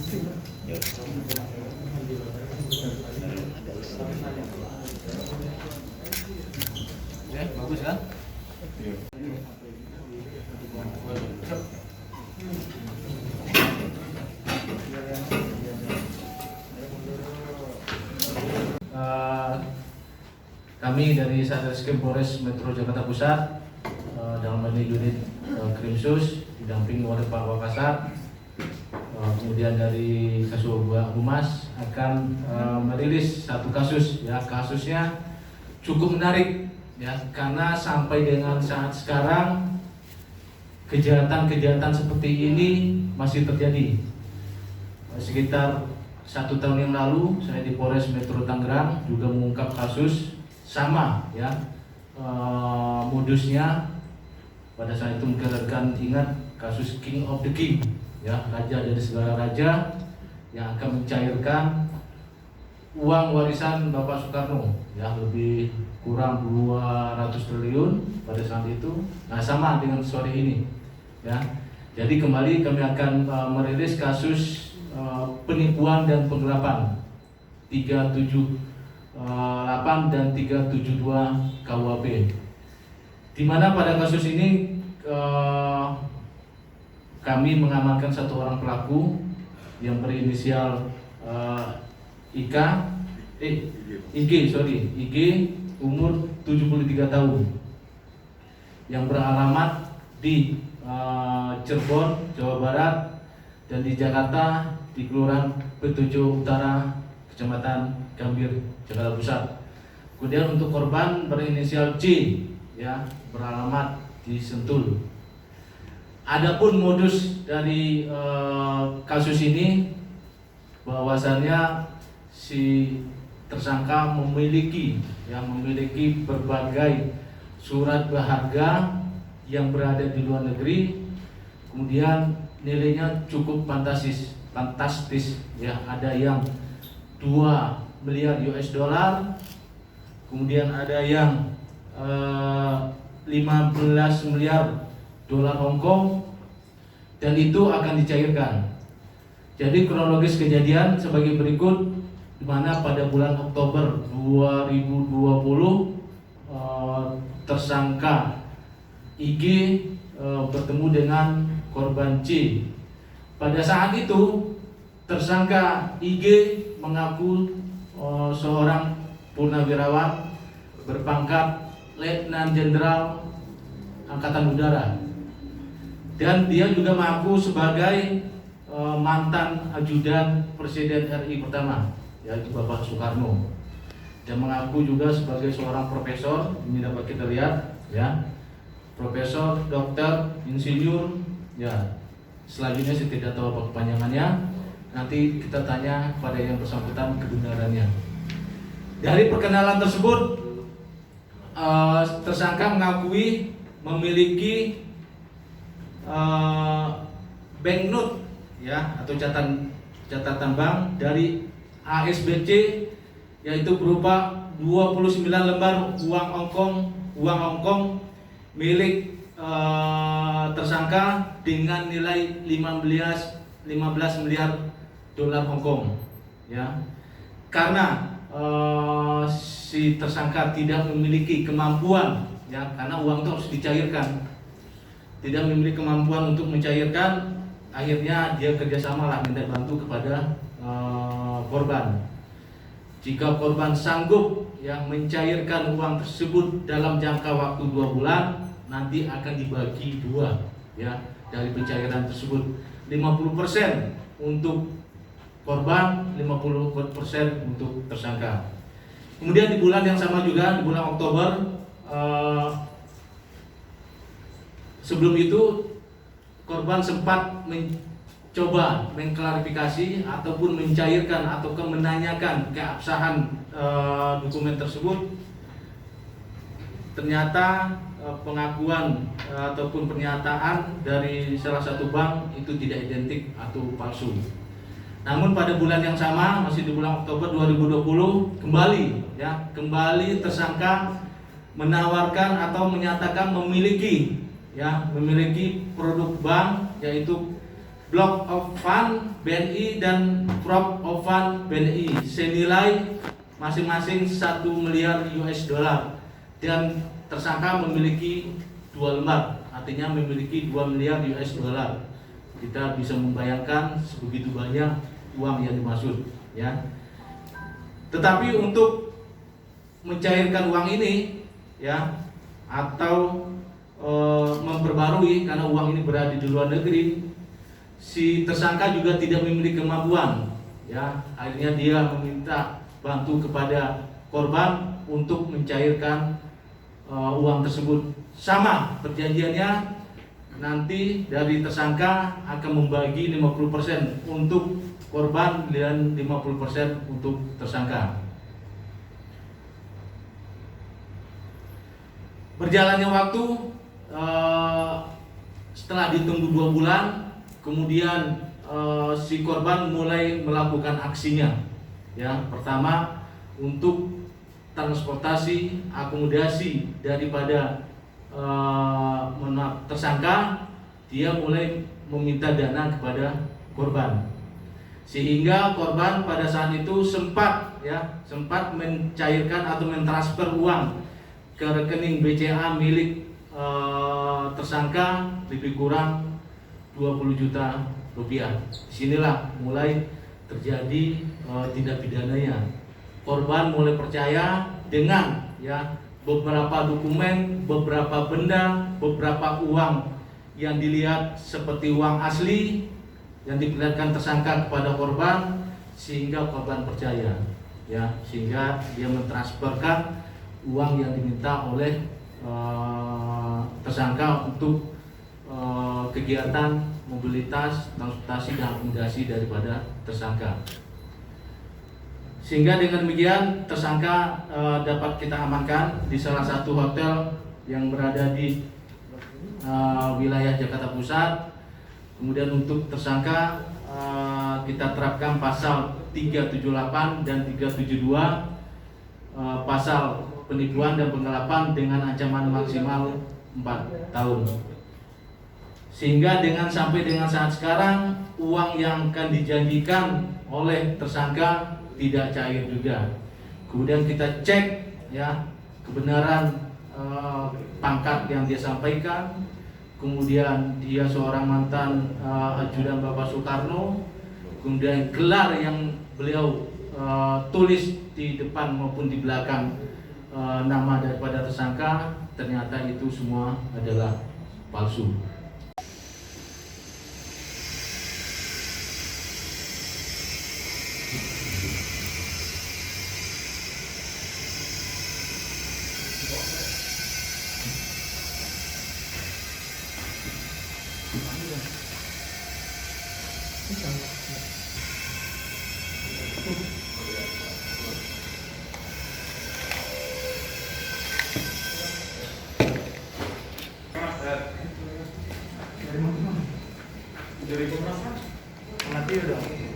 Ya. Oke, bagus kan? Kami dari Satreskrim Polres Metro Jakarta Pusat dalam hal ini unit Krimsus didampingi oleh Pak Wakasat, kemudian dari Kasubag Humas akan merilis satu kasus, ya. Kasusnya cukup menarik, ya, karena sampai dengan saat sekarang kejahatan-kejahatan seperti ini masih terjadi. Sekitar 1 tahun yang lalu saya di Polres Metro Tangerang juga mengungkap kasus sama, ya, modusnya pada saat itu mungkin rekan ingat kasus King of the King, ya, raja dari segala raja yang akan mencairkan uang warisan Bapak Soekarno, ya, lebih kurang 200 triliun pada saat itu. Nah, sama dengan sore ini, ya. Jadi kembali kami akan merilis kasus penipuan dan penggelapan 378 dan 372 KUHP. Di mana pada kasus ini kami mengamankan satu orang pelaku yang berinisial IG, umur 73 tahun, yang beralamat di Cirebon, Jawa Barat, dan di Jakarta di Kelurahan Petujo Utara, Kecamatan Gambir, Jakarta Pusat. Kemudian untuk korban berinisial C, ya, beralamat di Sentul. Adapun modus dari kasus ini bahwasannya si tersangka memiliki berbagai surat berharga yang berada di luar negeri, kemudian nilainya cukup fantastis, ya. Ada yang 2 miliar US dollar, kemudian ada yang 15 miliar dolar Hongkong, dan itu akan dicairkan. Jadi kronologis kejadian sebagai berikut, di mana pada bulan Oktober 2020 tersangka IG bertemu dengan korban C. Pada saat itu tersangka IG mengaku seorang purnawirawan berpangkat Letnan Jenderal Angkatan Udara, dan dia juga mengaku sebagai mantan ajudan Presiden RI pertama, yaitu Bapak Soekarno, dan mengaku juga sebagai seorang profesor. Ini dapat kita lihat, ya, profesor, dokter, insinyur, ya. Selanjutnya saya tidak tahu apa kepanjangannya. Nanti kita tanya pada yang bersangkutan kebenarannya. Dari perkenalan tersebut, tersangka mengakui memiliki banknote, ya, atau catatan bank dari ASBC, yaitu berupa 29 lembar uang Hongkong milik tersangka dengan nilai 15 miliar dolar Hongkong, ya. Karena si tersangka tidak memiliki kemampuan, ya, karena uang itu harus dicairkan, tidak memiliki kemampuan untuk mencairkan, akhirnya dia kerjasama lah, minta bantu kepada korban. Jika korban sanggup yang mencairkan uang tersebut dalam jangka waktu 2 bulan, nanti akan dibagi 2, ya, dari pencairan tersebut. 50% untuk korban, 50% untuk tersangka. Kemudian di bulan yang sama juga, di bulan Oktober, sebelum itu korban sempat mencoba mengklarifikasi ataupun mencairkan atau menanyakan keabsahan dokumen tersebut. Ternyata pengakuan ataupun pernyataan dari salah satu bank itu tidak identik atau palsu. Namun pada bulan yang sama, masih di bulan Oktober 2020, kembali tersangka menawarkan atau menyatakan memiliki produk bank, yaitu block of fund BNI dan prop of fund BNI senilai masing-masing 1 miliar US dollar, dan tersangka memiliki 2 lembar, artinya memiliki 2 miliar US dollar. Kita bisa membayangkan sebegitu banyak uang yang dimaksud, ya. Tetapi untuk mencairkan uang ini, ya, atau memperbarui, karena uang ini berada di luar negeri, si tersangka juga tidak memiliki kemampuan, ya. Akhirnya dia meminta bantu kepada korban untuk mencairkan uang tersebut. Sama perjanjiannya, nanti dari tersangka akan membagi 50% untuk korban dan 50% untuk tersangka. Berjalannya waktu, setelah ditunggu 2 bulan, kemudian si korban mulai melakukan aksinya. Ya, pertama untuk transportasi, akomodasi daripada tersangka, dia mulai meminta dana kepada korban, sehingga korban pada saat itu sempat mencairkan atau mentransfer uang ke rekening BCA milik tersangka lebih kurang 20 juta rupiah. Disinilah mulai terjadi tindak pidananya. Korban mulai percaya dengan, ya, beberapa dokumen, beberapa benda, beberapa uang yang dilihat seperti uang asli yang diperlihatkan tersangka kepada korban, sehingga korban percaya, ya, sehingga dia mentransferkan uang yang diminta oleh tersangka untuk kegiatan mobilitas, transportasi dan akomodasi daripada tersangka. Sehingga dengan demikian tersangka dapat kita amankan di salah satu hotel yang berada di wilayah Jakarta Pusat. Kemudian untuk tersangka kita terapkan pasal 378 dan 372, pasal penipuan dan penggelapan dengan ancaman maksimal 4 tahun. Sehingga sampai dengan saat sekarang, uang yang akan dijanjikan oleh tersangka tidak cair juga. Kemudian kita cek, ya, kebenaran pangkat yang dia sampaikan. Kemudian dia seorang mantan ajudan Bapak Soekarno. Kemudian gelar yang beliau tulis di depan maupun di belakang nama daripada tersangka, ternyata itu semua adalah palsu. Dari Komnas HAM. Nanti udah.